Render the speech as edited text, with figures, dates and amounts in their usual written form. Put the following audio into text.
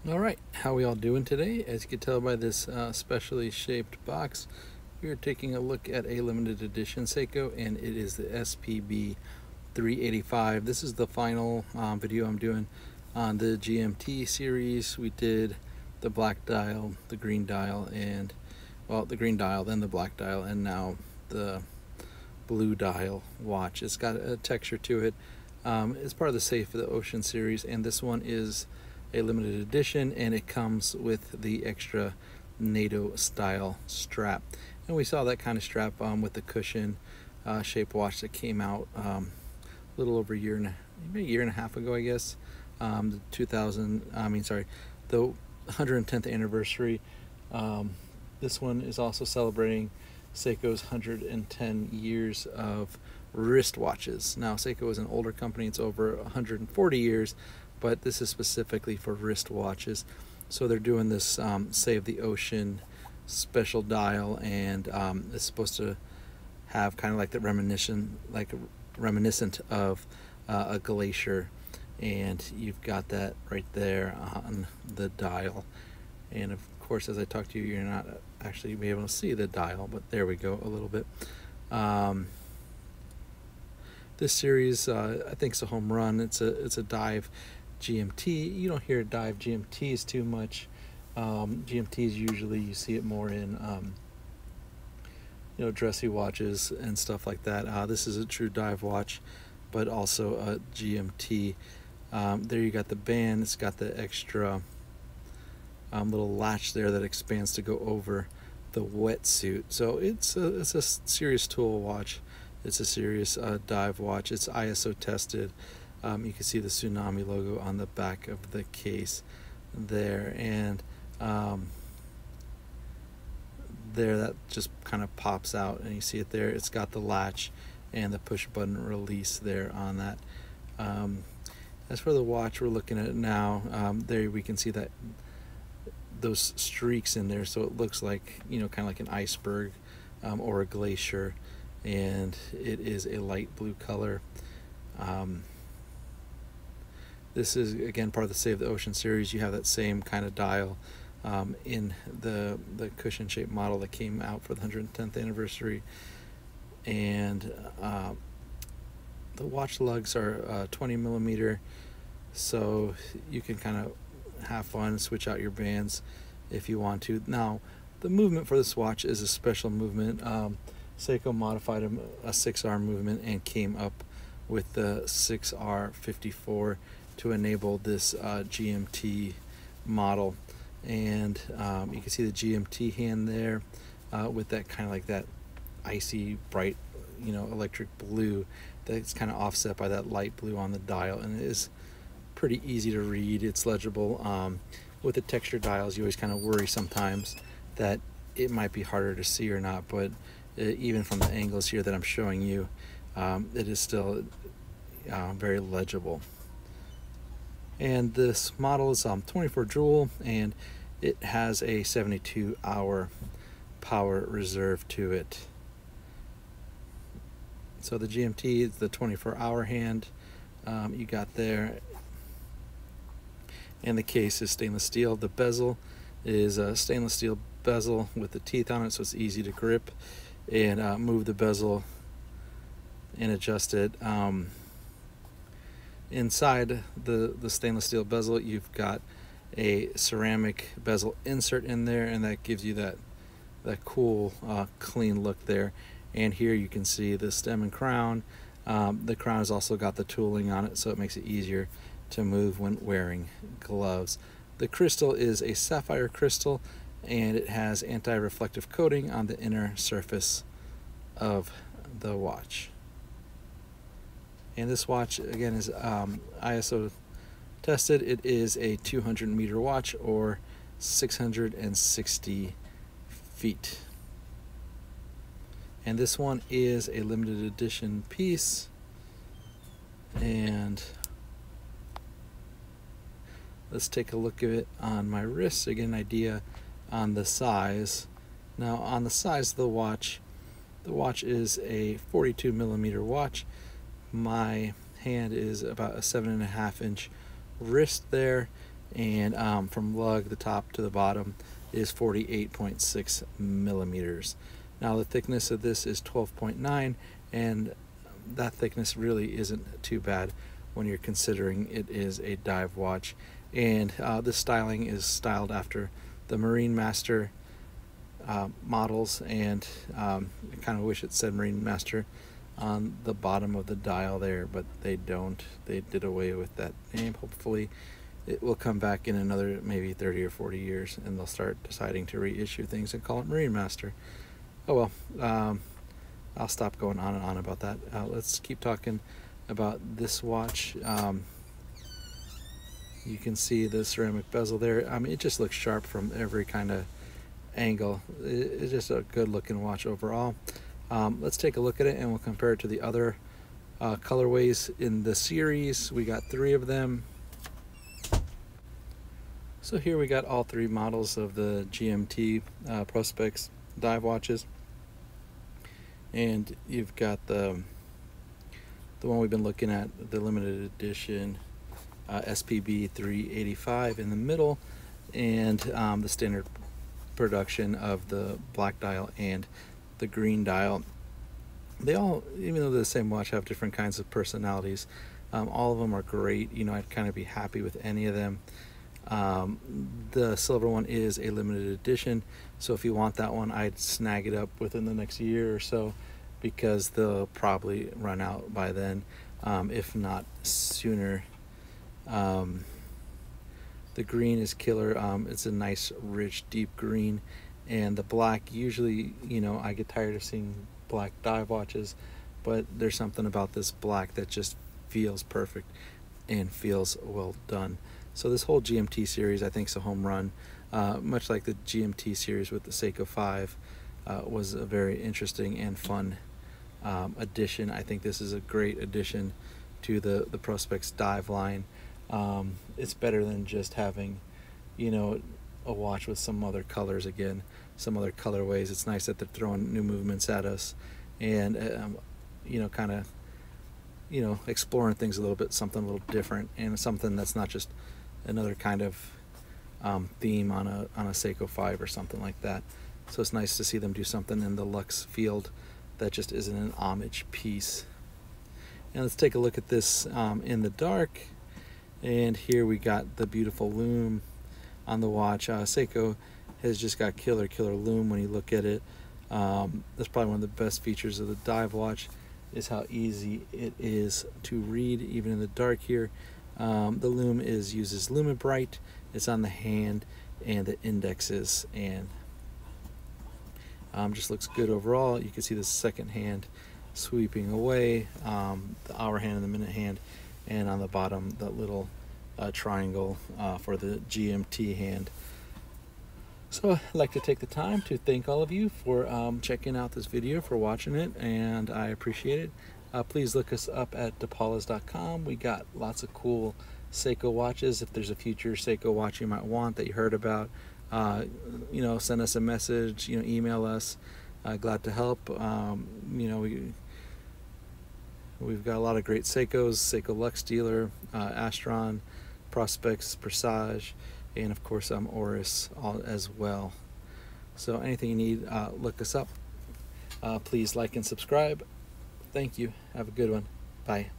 Alright, how we all doing today? As you can tell by this specially shaped box, we are taking a look at a limited edition Seiko, and it is the SPB385. This is the final video I'm doing on the GMT series. We did the black dial, the green dial, and, well, the green dial, then the black dial, and now the blue dial watch. It's got a texture to it. It's part of the Safe the Ocean series, and this one is a limited edition, and it comes with the extra NATO style strap. And we saw that kind of strap with the cushion shaped watch that came out a little over maybe a year and a half ago, I guess. The 110th anniversary. This one is also celebrating Seiko's 110 years of wristwatches. Now, Seiko is an older company; it's over 140 years. But this is specifically for wristwatches. So they're doing this Save the Ocean special dial, and it's supposed to have kind of like the reminiscent of a glacier, and you've got that right there on the dial. And of course, as I talk to you, you're not actually be able to see the dial, but there we go a little bit. This series, I think, is a home run. It's a dive GMT. You don't hear dive GMTs too much. GMTs usually you see it more in dressy watches and stuff like that. This is a true dive watch, but also a GMT. There you got the band. It's got the extra little latch there that expands to go over the wetsuit. So it's a serious tool watch. It's a serious dive watch. It's ISO tested. You can see the tsunami logo on the back of the case there, and there, that just kind of pops out, and you see it there. It's got the latch and the push button release there on that. As for the watch we're looking at now, there we can see that those streaks in there, so it looks like, kind of like an iceberg or a glacier, and it is a light blue color. This is, again, part of the Save the Ocean series. You have that same kind of dial in the cushion-shaped model that came out for the 110th anniversary. And the watch lugs are 20 millimeter, so you can kind of have fun, switch out your bands if you want to. Now, the movement for this watch is a special movement. Seiko modified a 6R movement and came up with the 6R54 to enable this GMT model. And you can see the GMT hand there with that kind of like that icy bright electric blue that's kind of offset by that light blue on the dial, and it is pretty easy to read. It's legible. With the texture dials, you always kind of worry sometimes that it might be harder to see or not, but even from the angles here that I'm showing you, it is still very legible. And this model is 24 joule, and it has a 72-hour power reserve to it. So the GMT is the 24-hour hand you got there, and the case is stainless steel. The bezel is a stainless steel bezel with the teeth on it, so it's easy to grip and move the bezel and adjust it. Inside the stainless steel bezel, you've got a ceramic bezel insert in there, and that gives you that cool clean look there. And here you can see the stem and crown. The crown has also got the tooling on it, so it makes it easier to move when wearing gloves. The crystal is a sapphire crystal, and it has anti-reflective coating on the inner surface of the watch. And this watch, again, is ISO tested. It is a 200-meter watch, or 660 feet. And this one is a limited edition piece. And let's take a look at it on my wrist to get an idea on the size. Now, on the size of the watch is a 42 millimeter watch. My hand is about a 7.5 inch wrist there, and from lug, the top to the bottom, is 48.6 millimeters. Now the thickness of this is 12.9, and that thickness really isn't too bad when you're considering it is a dive watch. And this styling is styled after the Marine Master models, and I kind of wish it said Marine Master on the bottom of the dial there, but they don't. They did away with that name. Hopefully it will come back in another maybe 30 or 40 years, and they'll start deciding to reissue things and call it Marine Master. Oh well, I'll stop going on and on about that. Let's keep talking about this watch. You can see the ceramic bezel there. I mean, it just looks sharp from every kind of angle. It's just a good looking watch overall. Let's take a look at it, and we'll compare it to the other colorways in the series. We got 3 of them. So here we got all 3 models of the GMT Prospex dive watches, and you've got the one we've been looking at, the limited edition SPB385 in the middle, and the standard production of the black dial and the green dial. They all, even though they're the same watch, have different kinds of personalities. All of them are great. You know, I'd kind of be happy with any of them. The silver one is a limited edition, so if you want that one, I'd snag it up within the next year or so, because they'll probably run out by then, if not sooner. The green is killer. It's a nice rich deep green, and the black, usually, you know, I get tired of seeing black dive watches, but there's something about this black that just feels perfect and feels well done. So this whole GMT series, I think, is a home run. Much like the GMT series with the Seiko 5 was a very interesting and fun addition. I think this is a great addition to the Prospex dive line. It's better than just having, you know, a watch with some other colors again, some other colorways. It's nice that they're throwing new movements at us, and you know, kind of, you know, exploring things a little bit, something a little different, and something that's not just another kind of theme on a Seiko 5 or something like that. So it's nice to see them do something in the Lux field that just isn't an homage piece. And let's take a look at this in the dark. And here we got the beautiful lume on the watch. Seiko has just got killer lume when you look at it. That's probably one of the best features of the dive watch, is how easy it is to read even in the dark here. The lume uses Lumibright. It's on the hand and the indexes, and just looks good overall. You can see the second hand sweeping away, the hour hand and the minute hand, and on the bottom that little triangle for the GMT hand. So I'd like to take the time to thank all of you for checking out this video, for watching it, and I appreciate it. Please look us up at depalas.com. We got lots of cool Seiko watches. If there's a future Seiko watch you might want that you heard about, you know, send us a message, you know, email us. Glad to help. You know, we've got a lot of great Seikos, Seiko Lux Dealer, Astron, Prospex, Presage, and of course Oris all as well. So anything you need, look us up. Please like and subscribe. Thank you. Have a good one. Bye.